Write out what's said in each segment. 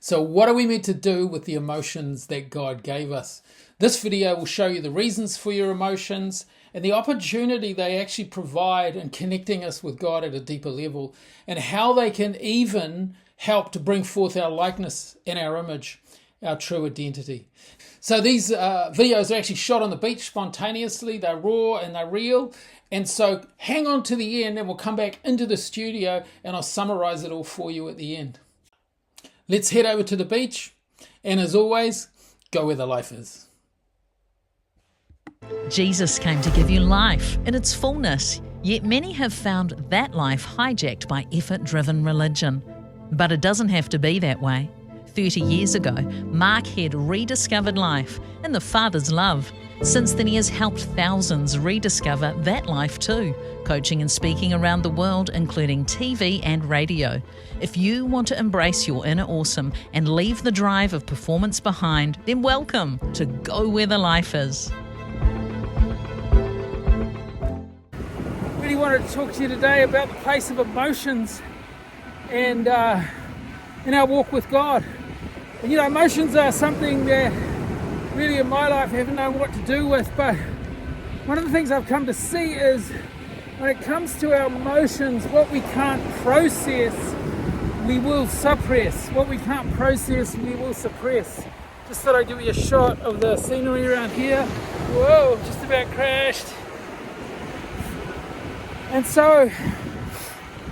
So what are we meant to do with the emotions that God gave us? This video will show you the reasons for your emotions and the opportunity they actually provide in connecting us with God at a deeper level, and how they can even help to bring forth our likeness and our image, our true identity. So these videos are actually shot on the beach spontaneously. They're raw and they're real. And so hang on to the end and we'll come back into the studio and I'll summarize it all for you at the end. Let's head over to the beach. And as always, go where the life is. Jesus came to give you life in its fullness, yet many have found that life hijacked by effort-driven religion. But it doesn't have to be that way. 30 years ago, Mark Head rediscovered life and the Father's love. Since then, he has helped thousands rediscover that life too, coaching and speaking around the world, including TV and radio. If you want to embrace your inner awesome and leave the drive of performance behind, then welcome to Go Where the Life Is. Really wanted to talk to you today about the place of emotions and in our walk with God. And emotions are something that really in my life I haven't known what to do with, but one of the things I've come to see is when it comes to our emotions, what we can't process, we will suppress. What we can't process, we will suppress. Just thought I'd give you a shot of the scenery around here. Whoa, just about crashed. And so,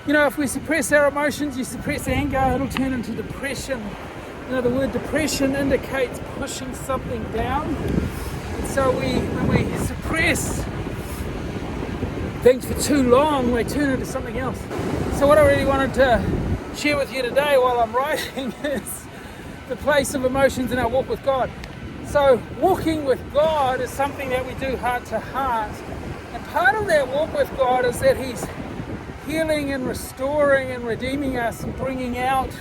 if we suppress our emotions, you suppress anger, it'll turn into depression. The word depression indicates pushing something down. And so when we suppress things for too long, they turn into something else. So what I really wanted to share with you today while I'm writing is the place of emotions in our walk with God. So walking with God is something that we do heart to heart. And part of that walk with God is that He's healing and restoring and redeeming us and bringing out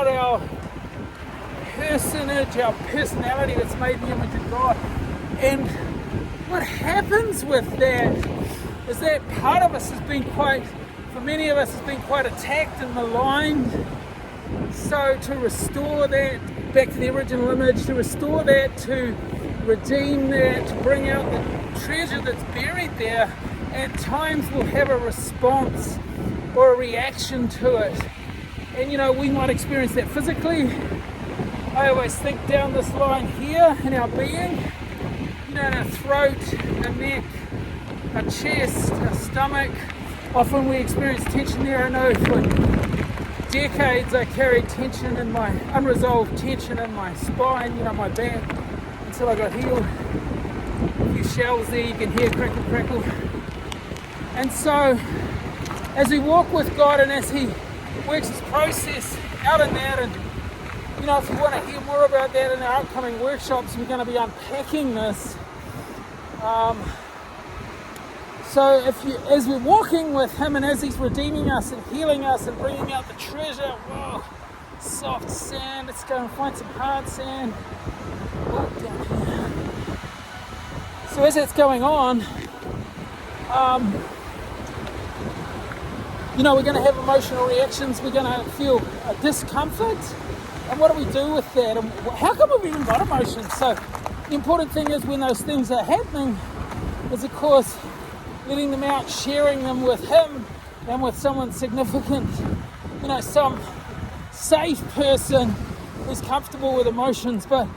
our personage, our personality that's made in the image of God. And what happens with that is that part of us has been for many of us has been quite attacked and maligned. So to restore that back to the original image, to restore that, to redeem that, to bring out the treasure that's buried there, at times we'll have a response or a reaction to it. And we might experience that physically. I always think down this line here in our being, in our throat, our neck, our chest, our stomach. Often we experience tension there. I know for decades I carried tension in my, unresolved tension in my spine, my back, until I got healed. A few shells there, you can hear crackle, crackle. And so, as we walk with God and as He works His process out in that, and if you want to hear more about that in our upcoming workshops, we're going to be unpacking this. So as we're walking with Him and as He's redeeming us and healing us and bringing out the treasure, whoa, soft sand, let's go and find some hard sand. Oh, down here. So as that's going on, we're going to have emotional reactions, we're going to feel a discomfort, and what do we do with that, and how come we've even got emotions? So the important thing is when those things are happening is, of course, letting them out, sharing them with Him and with someone significant, some safe person who's comfortable with emotions. But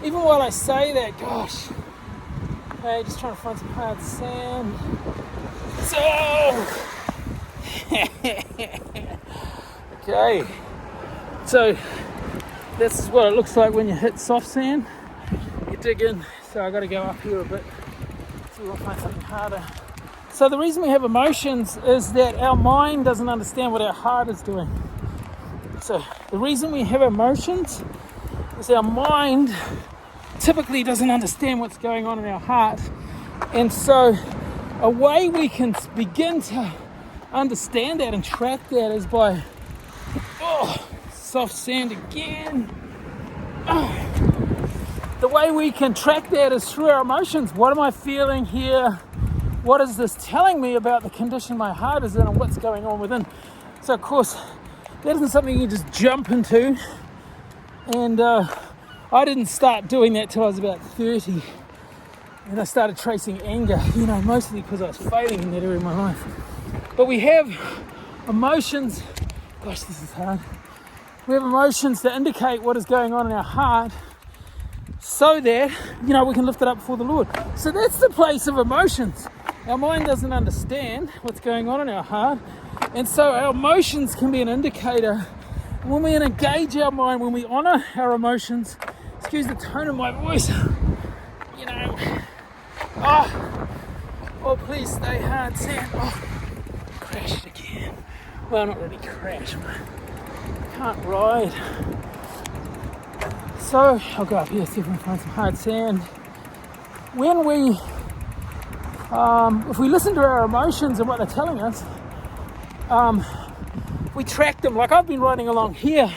even while I say that, gosh, hey, just trying to find some hard sand. So okay, so this is what it looks like when you hit soft sand. You dig in, so I got to go up here a bit, so we'll find something harder. So the reason we have emotions is that our mind doesn't understand what our heart is doing. So the reason we have emotions is our mind typically doesn't understand what's going on in our heart. And so a way we can begin to understand that and track that is by soft sand again. The way we can track that is through our emotions. What am I feeling here? What is this telling me about the condition my heart is in and what's going on within? So of course that isn't something you just jump into. And I didn't start doing that till I was about 30. And I started tracing anger, mostly because I was failing in that area of my life. But we have emotions, gosh, this is hard. We have emotions that indicate what is going on in our heart so that, we can lift it up before the Lord. So that's the place of emotions. Our mind doesn't understand what's going on in our heart. And so our emotions can be an indicator. When we engage our mind, when we honor our emotions, excuse the tone of my voice, oh, please stay hard, Sam. Oh, crashed again. Well, not really crashed, but can't ride. So I'll go up here, see if we can find some hard sand. When we, if we listen to our emotions and what they're telling us, we track them. Like I've been riding along here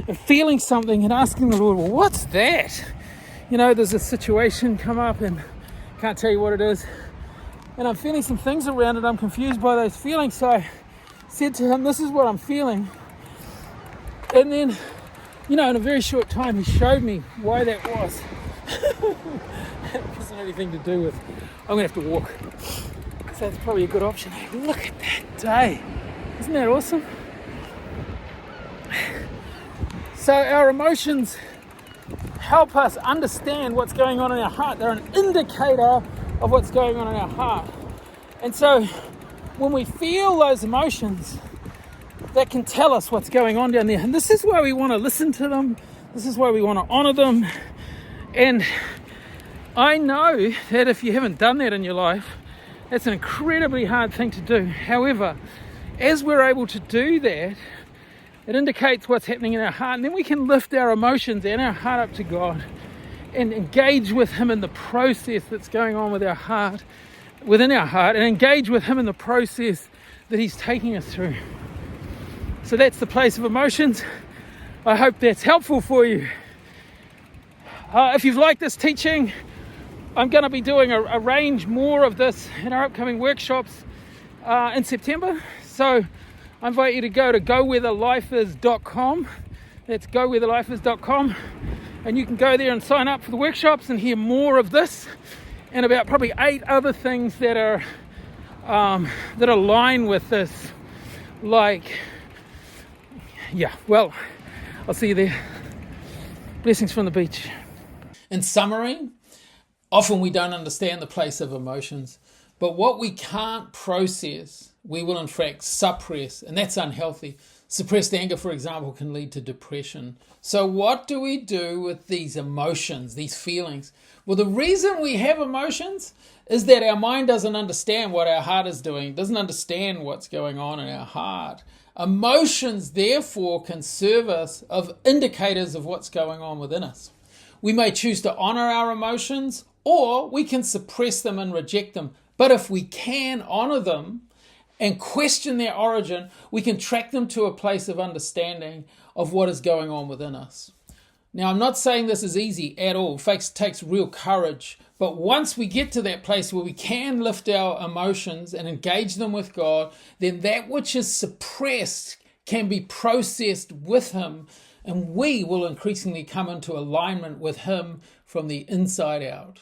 and feeling something and asking the Lord, well, what's that? There's a situation come up and can't tell you what it is. And I'm feeling some things around it. I'm confused by those feelings. So I said to him, this is what I'm feeling. And then, in a very short time, he showed me why that was. It wasn't anything to do with, I'm going to have to walk. So it's probably a good option. Hey, look at that day. Isn't that awesome? So our emotions help us understand what's going on in our heart. They're an indicator of what's going on in our heart. And so when we feel those emotions, that can tell us what's going on down there. And this is why we want to listen to them. This is why we want to honor them. And I know that if you haven't done that in your life, that's an incredibly hard thing to do. However, as we're able to do that, it indicates what's happening in our heart. And then we can lift our emotions and our heart up to God and engage with Him in the process that's going on with our heart, within our heart, and engage with Him in the process that He's taking us through. So that's the place of emotions. I hope that's helpful for you. If you've liked this teaching, I'm going to be doing a range more of this in our upcoming workshops in September. So I invite you to go to gowherelifeis.com. That's gowherelifeis.com. And you can go there and sign up for the workshops and hear more of this and about probably 8 other things that are that align with this. I'll see you there. Blessings from the beach. In summary, often we don't understand the place of emotions, but what we can't process, we will in fact suppress, and that's unhealthy. Suppressed anger, for example, can lead to depression. So what do we do with these emotions, these feelings? Well, the reason we have emotions is that our mind doesn't understand what our heart is doing, it doesn't understand what's going on in our heart. Emotions, therefore, can serve us as indicators of what's going on within us. We may choose to honor our emotions, or we can suppress them and reject them. But if we can honor them and question their origin, we can track them to a place of understanding of what is going on within us. Now, I'm not saying this is easy at all. In fact, it takes real courage. But once we get to that place where we can lift our emotions and engage them with God, then that which is suppressed can be processed with Him, and we will increasingly come into alignment with Him from the inside out.